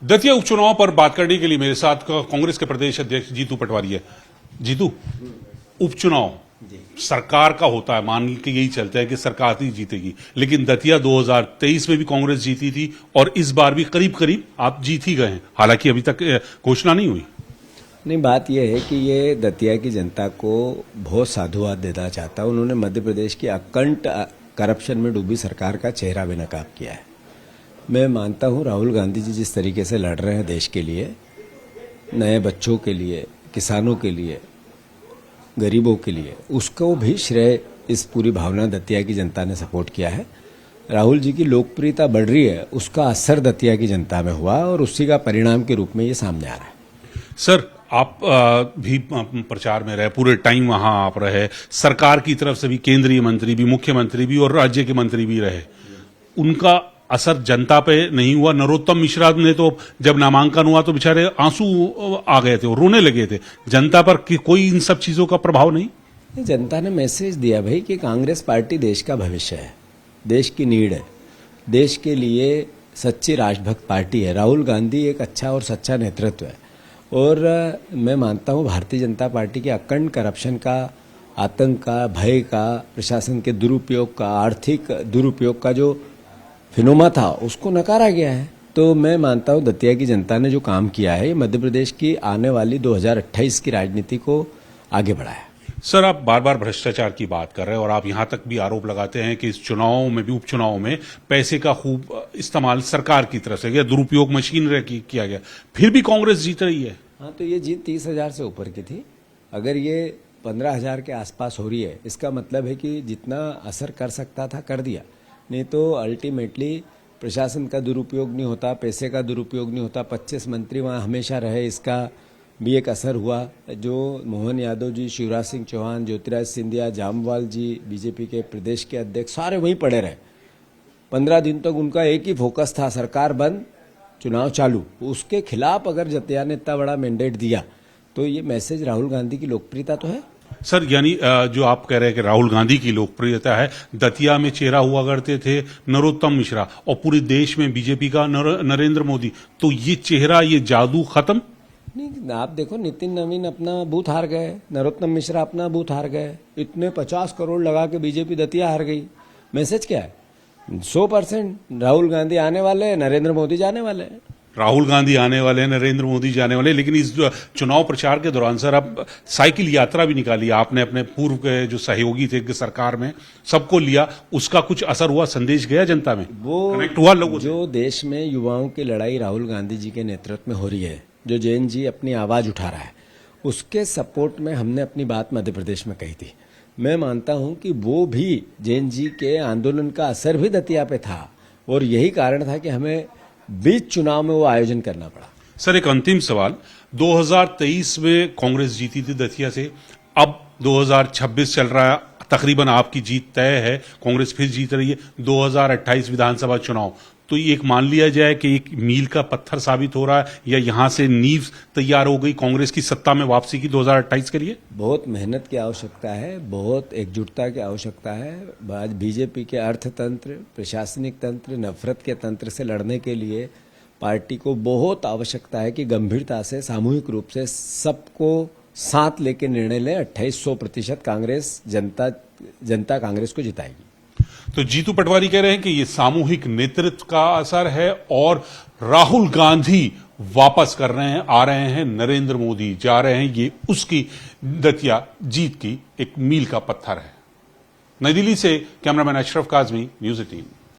दतिया उपचुनाव पर बात करने के लिए मेरे साथ कांग्रेस के प्रदेश अध्यक्ष जीतू पटवारी है। जीतू, उपचुनाव सरकार का होता है, मान के यही चलता है कि सरकार ही जीतेगी, लेकिन दतिया 2023 में भी कांग्रेस जीती थी और इस बार भी करीब करीब आप जीत ही गए हैं, हालांकि अभी तक घोषणा नहीं हुई। नहीं, बात यह है कि ये दतिया की जनता को बहुत साधुवाद देना चाहता है। उन्होंने मध्य प्रदेश की अकंट करप्शन में डूबी सरकार का चेहरा बेनकाब किया है। मैं मानता हूं राहुल गांधी जी जिस तरीके से लड़ रहे हैं देश के लिए, नए बच्चों के लिए, किसानों के लिए, गरीबों के लिए, उसको भी श्रेय इस पूरी भावना दतिया की जनता ने सपोर्ट किया है। राहुल जी की लोकप्रियता बढ़ रही है, उसका असर दतिया की जनता में हुआ और उसी का परिणाम के रूप में ये सामने आ रहा है। सर, आप भी प्रचार में रहे, पूरे टाइम वहां आप रहे, सरकार की तरफ से भी केंद्रीय मंत्री भी, मुख्यमंत्री भी और राज्य के मंत्री भी रहे, उनका असर जनता पे नहीं हुआ? नरोत्तम मिश्रा ने तो जब नामांकन हुआ तो बेचारे आंसू आ गए थे, वो रोने लगे थे। जनता पर कोई इन सब चीजों का प्रभाव नहीं? जनता ने मैसेज दिया भाई कि कांग्रेस पार्टी देश का भविष्य है, देश की नीड है, देश के लिए सच्ची राजभक्त पार्टी है। राहुल गांधी एक अच्छा और सच्चा नेतृत्व है और मैं मानता हूं भारतीय जनता पार्टी के अखंड करप्शन का, आतंक का, भय का, प्रशासन के दुरुपयोग का, आर्थिक दुरुपयोग का जो फिनोमा था उसको नकारा गया है। तो मैं मानता हूं दतिया की जनता ने जो काम किया है, मध्य प्रदेश की आने वाली 2028 की राजनीति को आगे बढ़ाया। सर, आप बार बार भ्रष्टाचार की बात कर रहे हैं और आप यहां तक भी आरोप लगाते हैं कि इस चुनाव में भी, उपचुनाव में पैसे का खूब इस्तेमाल सरकार की तरफ से किया, दुरुपयोग मशीन किया गया, फिर भी कांग्रेस जीत रही है। हाँ, तो ये जीत 30,000 से ऊपर की थी। अगर ये 15,000 के आसपास हो रही है, इसका मतलब है कि जितना असर कर सकता था कर दिया। नहीं तो अल्टीमेटली प्रशासन का दुरुपयोग नहीं होता, पैसे का दुरुपयोग नहीं होता, 25 मंत्री वहाँ हमेशा रहे, इसका भी एक असर हुआ। जो मोहन यादव जी, शिवराज सिंह चौहान, ज्योतिराज सिंधिया, जामवाल जी, बीजेपी के प्रदेश के अध्यक्ष, सारे वहीं पड़े रहे। 15 दिन तक उनका एक ही फोकस था, सरकार बंद, चुनाव चालू। उसके खिलाफ अगर दतिया ने इतना बड़ा मैंडेट दिया तो ये मैसेज राहुल गांधी की लोकप्रियता तो है। सर, यानी जो आप कह रहे हैं कि राहुल गांधी की लोकप्रियता है, दतिया में चेहरा हुआ करते थे नरोत्तम मिश्रा और पूरे देश में बीजेपी का नरेंद्र मोदी, तो ये चेहरा, ये जादू खत्म नहीं? आप देखो, नितिन नवीन अपना बूथ हार गए, नरोत्तम मिश्रा अपना बूथ हार गए, इतने 50 करोड़ लगा के बीजेपी दतिया हार गई। मैसेज क्या है? 100% राहुल गांधी आने वाले हैं, नरेंद्र मोदी जाने वाले हैं। राहुल गांधी आने वाले हैं, नरेंद्र मोदी जाने वाले हैं, लेकिन इस चुनाव प्रचार के दौरान सर आप साइकिल यात्रा भी निकाली आपने, अपने पूर्व के जो सहयोगी थे सरकार में, सबको लिया, उसका कुछ असर हुआ? संदेश गया जनता में, वो कनेक्ट हुआ लोगों से? जो देश में युवाओं की लड़ाई राहुल गांधी जी के नेतृत्व में हो रही है, जो जैन जी अपनी आवाज उठा रहा है, उसके सपोर्ट में हमने अपनी बात मध्य प्रदेश में कही थी। मैं मानता हूं कि वो भी जैन जी के आंदोलन का असर भी दतिया पे था और यही कारण था कि हमें बीच चुनाव में वो आयोजन करना पड़ा। सर, एक अंतिम सवाल, 2023 में कांग्रेस जीती थी दतिया से, अब 2026 चल रहा है, तकरीबन आपकी जीत तय है, कांग्रेस फिर जीत रही है। 2028 विधानसभा चुनाव, तो ये एक मान लिया जाए कि एक मील का पत्थर साबित हो रहा है, या यहां से नींव तैयार हो गई कांग्रेस की सत्ता में वापसी की 2028 के लिए? बहुत मेहनत की आवश्यकता है, बहुत एकजुटता की आवश्यकता है। आज बीजेपी के अर्थतंत्र, प्रशासनिक तंत्र, नफरत के तंत्र से लड़ने के लिए पार्टी को बहुत आवश्यकता है कि गंभीरता से, सामूहिक रूप से सबको साथ लेके निर्णय लें। 2800% कांग्रेस जनता कांग्रेस को जिताएगी। तो जीतू पटवारी कह रहे हैं कि ये सामूहिक नेतृत्व का असर है और राहुल गांधी वापस कर रहे हैं, आ रहे हैं, नरेंद्र मोदी जा रहे हैं, ये उसकी दतिया जीत की एक मील का पत्थर है। नई दिल्ली से कैमरामैन अशरफ काजमी, न्यूज़ 18।